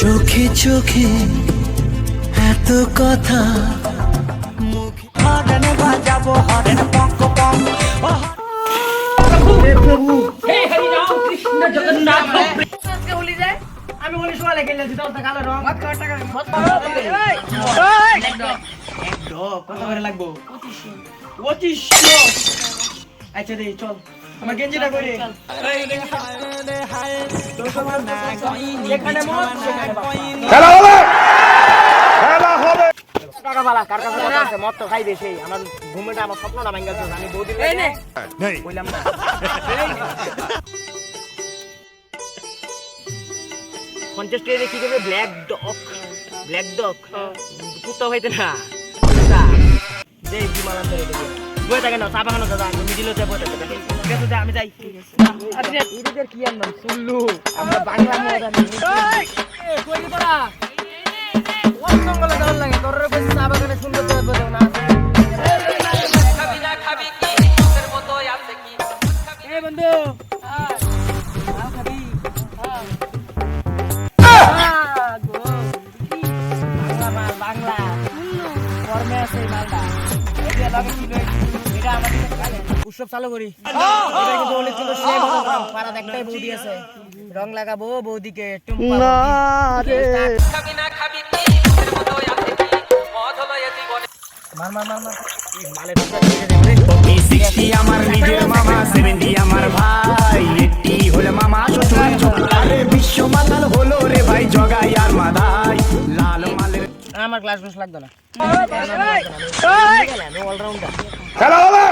চোখে চোখে এত কথা হরেন বাজাবো হরেন পক পক হে প্রভু হে হরি রাম কৃষ্ণ জগন্নাথ আজকে হোলি যায় আমি হোলি সোয়ালে খেলেছি তো কালো রং মত কর টাকা মত এই একদম কত করে লাগবো 2500 আচ্ছা দে চল আমার গেঞ্জিটা কইরে খেলা হবে খেলা হবে টাকা বালা কার কাছে কথা আছে মত তো খাইবে সেই আমার ঘুমেটা আমার স্বপ্নটা ভাঙা গেছে আমি বউদিন এই নে নেই কইলাম না কন্টেস্ট এর কি করবে ব্ল্যাক ডগ কুত্তা হইতে না দেই কি মালান ধরে দেব বই থাকে না চা বাগানো দাদা আমি মিডিলে যাব ঠিক আছে যা আমি যাই আপনি ইরিদের কি আর নাম সুল্লু আমরা বাংলা মজা নেই কই তোরা ওই জঙ্গলে দাঁড়ান লাগে তোর বেশি চা বাগানে সুন্দর তো হবে না খাবি না খাবি কি তোর মতো আছে কি এ বন্ধু খাবি বাংলা ফর্মে আছে মালটা এটা লাগে কি লই এটা আমাদের কাছে উৎসব চালু করি এটা কিন্তু অনেক ছিল সেই পাড়াতে একটাই বৌদি আছে রং লাগাবো বৌদিকে টুম্পা না রে খাবি না খাবি কি তোর মতো আছে কি মদ হলো এই জীবনে মার এই মালে ঢোকা দিয়ে দে রে 60 আমার নিজের মামা 70 আমার ভাই 80 হলো মামা শ্বশুর আরে বিশ্ব মাতাল হলো রে ভাই জগাই আর মাদাই লাল মালের আমার ক্লাস বস লাগতো না অলরাউন্ডার খেলা হবে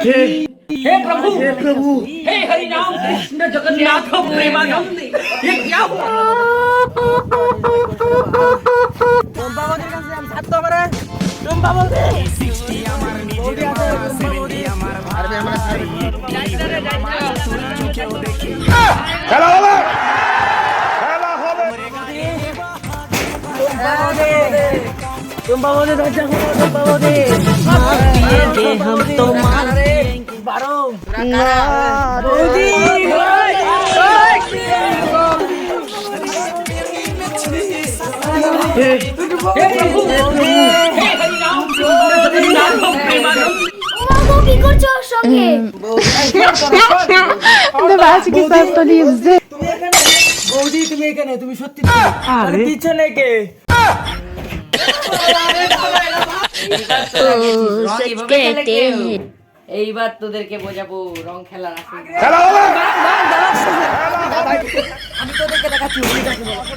हे प्रभु हे हरि राम कृष्ण जगन्नाथ प्रेमानंद ये क्या हुआ तुम बाबा के काছে हम साथ तो हमारा तुम बाबा के 60 আমার নিজের মামা 70 আমার ভাই আরে আমরা খেলা হবে খেলা হবে तुम बाबा ने दर्जा खोलो तुम बाबा दे पिएंगे हम तो मार बारो मोदी কি করছো সঙ্গে বৌদি তুমি এখানে তুমি সত্যি আরে পিছনে কে এইবার তোদেরকে বোঝাবো রং খেলার আসল খেলা হবে আমি তোদেরকে দেখাচ্ছি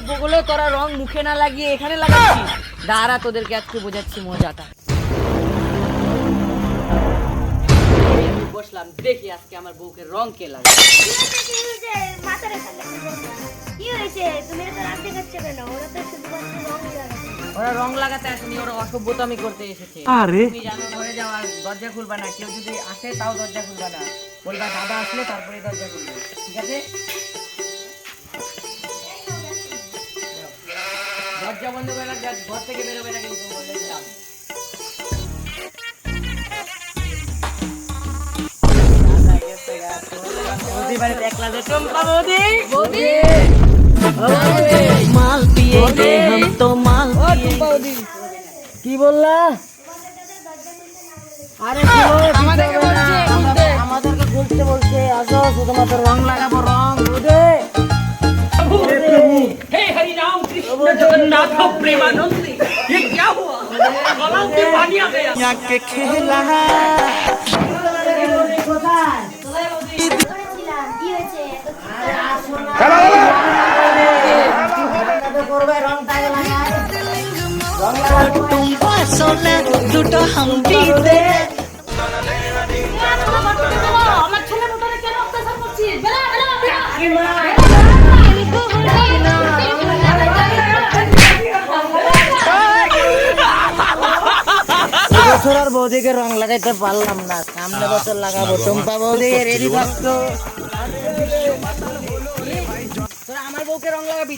বগুলো তোরা রং মুখে না লাগিয়ে এখানে লাগাচ্ছি দাঁড়া তোদেরকে আজকে বোঝাচ্ছি মজাটা বসলাম দেখি আজকে আমার বউকে রং কে লাগায় ওরা রং লাগাতে আসেনি ওরা অসভ্যতামি করতে এসেছে তুমি জানো ঘরে যাওয়ার দরজা খুলবা না কেউ যদি আসে তাও দরজা খুলবা না বলবা দাদা আসলে তারপরে দরজা খুলবে ঠিক আছে দরজা বন্ধ করে রাখ ঘর থেকে বেরোবে না কিন্তু বলে দিলাম বৌদি বাড়িতে একলা যে টম্পা বৌদি মাল পিয়েंगे हम तो माल पिएंगे কি বললা আরে আমাদেরকে খুলতে বলছে আসো শুধুমাত্র রং লাগাবো রং বুঝে हे प्रभु हे हरि राम कृष्ण जगन्नाथ प्रेमानंद ये क्या हुआ गलाव में पानी आ गया यहाँ के खेला খেলা হবে টুম্পা সোনা দুটো হাম্পি দে আমার ছেলে মোটরে কেন অত্যাচার করছিস বেলা বছর বৌদিকে রং লাগাইতে পারলাম না সামনে বছর লাগাবো টুম্পা বৌদি রেডি থাকতো তোরা আমার বউকে রং লাগাবি